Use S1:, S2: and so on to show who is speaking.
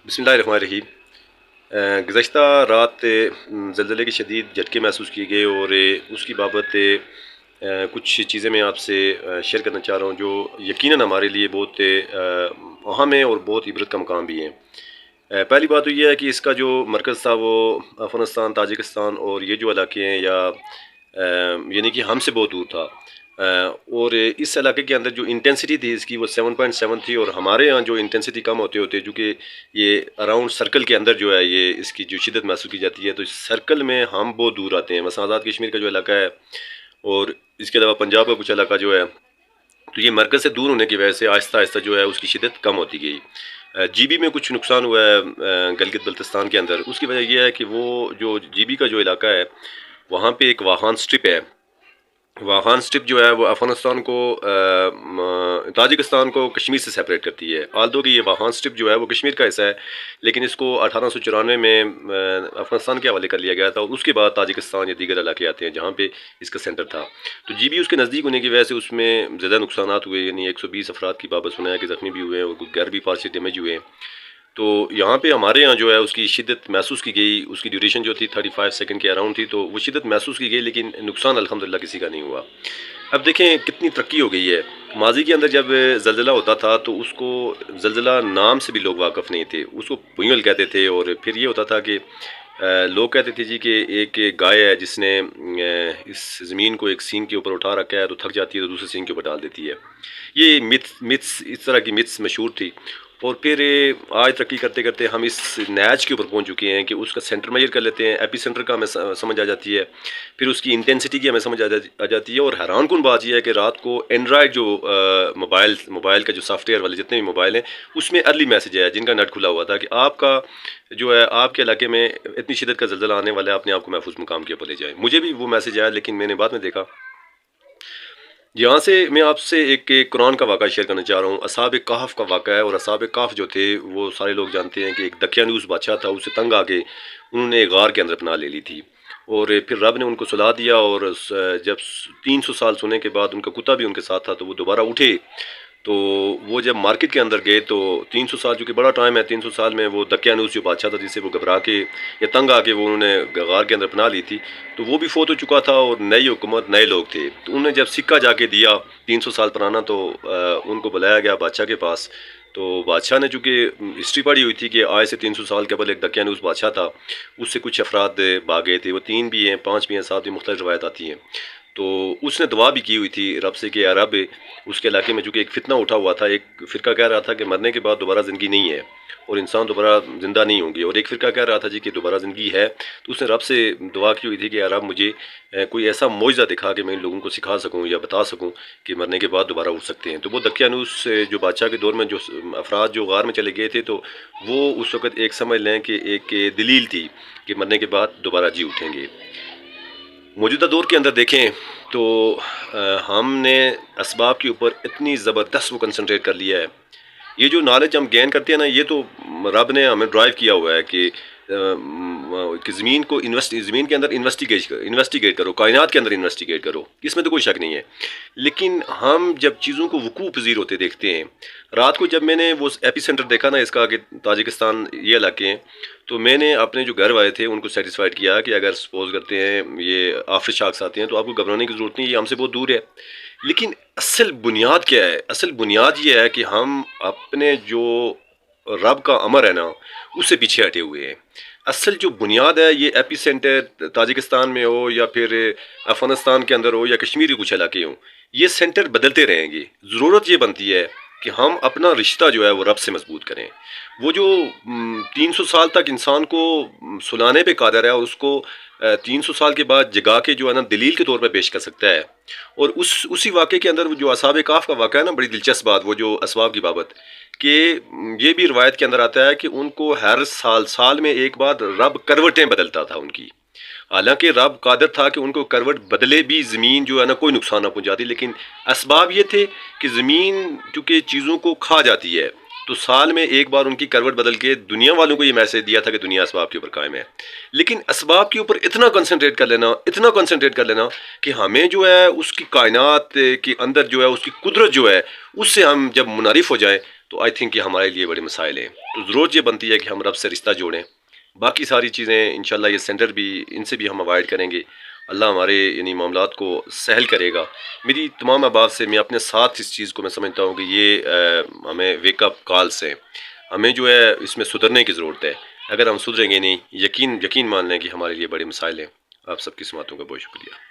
S1: بسم اللہ الرحمن الرحیم۔ گزشتہ رات زلزلے کے شدید جھٹکے محسوس کیے گئے اور اس کی بابت کچھ چیزیں میں آپ سے شیئر کرنا چاہ رہا ہوں جو یقیناً ہمارے لیے بہت اہم ہیں اور بہت عبرت کا مقام بھی ہیں۔ پہلی بات تو یہ ہے کہ اس کا جو مرکز تھا وہ افغانستان، تاجکستان اور یہ جو علاقے ہیں یا یعنی کہ ہم سے بہت دور تھا، اور اس علاقے کے اندر جو انٹینسٹی تھی اس کی وہ 7.7 تھی، اور ہمارے یہاں جو انٹینسٹی کم ہوتے ہوتے جو کہ یہ اراؤنڈ سرکل کے اندر جو ہے یہ اس کی جو شدت محسوس کی جاتی ہے، تو اس سرکل میں ہم بہت دور آتے ہیں۔ مثلا آزاد کشمیر کا جو علاقہ ہے اور اس کے علاوہ پنجاب کا کچھ علاقہ جو ہے، تو یہ مرکز سے دور ہونے کی وجہ سے آہستہ آہستہ جو ہے اس کی شدت کم ہوتی گئی۔ جی بی میں کچھ نقصان ہوا ہے گلگت بلتستان کے اندر، اس کی وجہ یہ ہے کہ وہ جو جی بی کا جو علاقہ ہے وہاں پہ ایک واخان سٹرپ ہے۔ واخان سٹرپ جو ہے وہ افغانستان کو تاجکستان کو کشمیر سے سیپریٹ کرتی ہے، آلدو کہ یہ واخان سٹرپ جو ہے وہ کشمیر کا حصہ ہے، لیکن اس کو 1894 میں افغانستان کے حوالے کر لیا گیا تھا، اور اس کے بعد تاجکستان یا دیگر علاقے آتے ہیں جہاں پہ اس کا سینٹر تھا۔ تو جی بی اس کے نزدیک ہونے کی وجہ سے اس میں زیادہ نقصانات ہوئے، یعنی 120 افراد کی بابت سنا ہے کہ زخمی بھی ہوئے ہیں اور کچھ گھر بھی پارشلی ڈیمیج ہوئے ہیں۔ تو یہاں پہ ہمارے یہاں جو ہے اس کی شدت محسوس کی گئی، اس کی ڈیوریشن جو تھی 35 سیکنڈ کے اراؤنڈ تھی، تو وہ شدت محسوس کی گئی، لیکن نقصان الحمدللہ کسی کا نہیں ہوا۔ اب دیکھیں کتنی ترقی ہو گئی ہے۔ ماضی کے اندر جب زلزلہ ہوتا تھا تو اس کو زلزلہ نام سے بھی لوگ واقف نہیں تھے، اس کو بھوئیل کہتے تھے، اور پھر یہ ہوتا تھا کہ لوگ کہتے تھے جی کہ ایک گائے ہے جس نے اس زمین کو ایک سینگ کے اوپر اٹھا رکھا ہے، تو تھک جاتی ہے تو دوسرے سینگ کے اوپر ڈال دیتی ہے۔ یہ متس اس طرح کی متس مشہور تھی، اور پھر آج ترقی کرتے کرتے ہم اس نیچ کے اوپر پہنچ چکے ہیں کہ اس کا سینٹر میجر کر لیتے ہیں، ایپی سینٹر کا ہمیں سمجھ آ جاتی ہے، پھر اس کی انٹینسٹی کی ہمیں سمجھ آ جاتی ہے۔ اور حیران کن بات یہ ہے کہ رات کو اینڈرائڈ جو موبائل کا جو سافٹ ویئر والے جتنے بھی موبائل ہیں اس میں ارلی میسج ہے جن کا نیٹ کھلا ہوا تھا کہ آپ کا جو ہے آپ کے علاقے میں اتنی شدت کا زلزلہ آنے والا ہے، اپنے آپ کو محفوظ مقام کے اوپر لے جائیں۔ مجھے بھی وہ میسج آیا، لیکن میں نے بعد میں دیکھا۔ یہاں سے میں آپ سے ایک قرآن کا واقعہ شیئر کرنا چاہ رہا ہوں، اصحاب کہف کا واقعہ ہے۔ اور اصحاب کہف جو تھے وہ سارے لوگ جانتے ہیں کہ ایک دقیانوس بادشاہ تھا، اس سے تنگ آ کے انہوں نے ایک غار کے اندر پناہ لے لی تھی، اور پھر رب نے ان کو سلا دیا، اور جب 300 سال سونے کے بعد ان کا کتا بھی ان کے ساتھ تھا تو وہ دوبارہ اٹھے۔ تو وہ جب مارکیٹ کے اندر گئے تو 300 سال جو کہ بڑا ٹائم ہے، 300 سال میں وہ دقیانوس جو بادشاہ تھا جس سے وہ گھبرا کے یا تنگ آ کے وہ انہوں نے غار کے اندر پناہ لی تھی، تو وہ بھی فوت ہو چکا تھا، اور نئی حکومت نئے لوگ تھے۔ تو انہوں نے جب سکہ جا کے دیا 300 سال پرانا، تو ان کو بلایا گیا بادشاہ کے پاس۔ تو بادشاہ نے چونکہ ہسٹری پڑھی ہوئی تھی کہ آج سے 300 سال قبل ایک دقیانوس بادشاہ تھا، اس سے کچھ افراد بھاگ گئے تھے، وہ 3 بھی ہیں، 5 بھی ہیں، 7 بھی، مختلف روایت آتی ہیں۔ تو اس نے دعا بھی کی ہوئی تھی رب سے کہ اے رب، اس کے علاقے میں چونکہ ایک فتنہ اٹھا ہوا تھا، ایک فرقہ کہہ رہا تھا کہ مرنے کے بعد دوبارہ زندگی نہیں ہے اور انسان دوبارہ زندہ نہیں ہوں گے، اور ایک فرقہ کہہ رہا تھا جی کہ دوبارہ زندگی ہے۔ تو اس نے رب سے دعا کی ہوئی تھی کہ اے رب مجھے کوئی ایسا معجزہ دکھا کہ میں ان لوگوں کو سکھا سکوں یا بتا سکوں کہ مرنے کے بعد دوبارہ اٹھ سکتے ہیں۔ تو وہ دقیانوس جو بادشاہ کے دور میں جو افراد جو غار میں چلے گئے تھے، تو وہ اس وقت ایک سمجھ لیں کہ ایک دلیل تھی کہ مرنے کے بعد دوبارہ جی اٹھیں گے۔ موجودہ دور کے اندر دیکھیں تو ہم نے اسباب کے اوپر اتنی زبردست وہ کنسنٹریٹ کر لیا ہے۔ یہ جو نالج ہم گین کرتے ہیں نا، یہ تو رب نے ہمیں ڈرائیو کیا ہوا ہے کہ زمین کو زمین کے اندر انویسٹیگیٹ کرو، کائنات کے اندر انویسٹیگیٹ کرو، اس میں تو کوئی شک نہیں ہے۔ لیکن ہم جب چیزوں کو وقوع پذیر ہوتے دیکھتے ہیں، رات کو جب میں نے وہ ایپی سینٹر دیکھا نا اس کا کہ تاجکستان یہ علاقے ہیں، تو میں نے اپنے جو گھر والے تھے ان کو سیٹسفائیڈ کیا کہ اگر سپوز کرتے ہیں یہ آفٹر شاکس آتے ہیں تو آپ کو گھبرانے کی ضرورت نہیں، یہ ہم سے بہت دور ہے۔ لیکن اصل بنیاد کیا ہے؟ اصل بنیاد یہ ہے کہ ہم اپنے جو رب کا امر ہے نا اس سے پیچھے ہٹے ہوئے ہیں۔ اصل جو بنیاد ہے، یہ ایپی سینٹر تاجکستان میں ہو یا پھر افغانستان کے اندر ہو یا کشمیر کے کچھ علاقے ہوں، یہ سینٹر بدلتے رہیں گے۔ ضرورت یہ بنتی ہے کہ ہم اپنا رشتہ جو ہے وہ رب سے مضبوط کریں۔ وہ جو 300 سال تک انسان کو سلانے پہ قادر ہے، اور اس کو 300 سال کے بعد جگا کے جو ہے نا دلیل کے طور پہ پیش کر سکتا ہے۔ اور اسی واقعے کے اندر وہ جو اصحاب کہف کا واقعہ ہے نا، بڑی دلچسپ بات، وہ جو اسباب کی بابت، کہ یہ بھی روایت کے اندر آتا ہے کہ ان کو ہر سال میں ایک بار رب کروٹیں بدلتا تھا ان کی۔ حالانکہ رب قادر تھا کہ ان کو کروٹ بدلے بھی زمین جو ہے نا کوئی نقصان نہ پہنچاتی، لیکن اسباب یہ تھے کہ زمین چونکہ چیزوں کو کھا جاتی ہے، تو سال میں ایک بار ان کی کروٹ بدل کے دنیا والوں کو یہ میسج دیا تھا کہ دنیا اسباب کے اوپر قائم ہے۔ لیکن اسباب کے اوپر اتنا کنسنٹریٹ کر لینا کہ ہمیں جو ہے اس کی کائنات کے اندر جو ہے اس کی قدرت جو ہے اس سے ہم جب منعرف ہو جائیں تو آئی تھنک کہ ہمارے لیے بڑے مسائل ہیں. تو ضرورت یہ بنتی ہے کہ ہم رب سے رشتہ جوڑیں. باقی ساری چیزیں انشاءاللہ یہ سینٹر بھی ان سے بھی ہم اوائڈ کریں گے. اللہ ہمارے یعنی معاملات کو سہل کرے گا. میری تمام احباب سے میں اپنے ساتھ اس چیز کو میں سمجھتا ہوں کہ یہ ہمیں ویک اپ کالس ہیں. ہمیں جو ہے اس میں سدھرنے کی ضرورت ہے. اگر ہم سدھریں گے نہیں، یقین مان لیں کہ ہمارے لیے بڑے مسائل ہیں. آپ سب کی سماعتوں کا بہت شکریہ.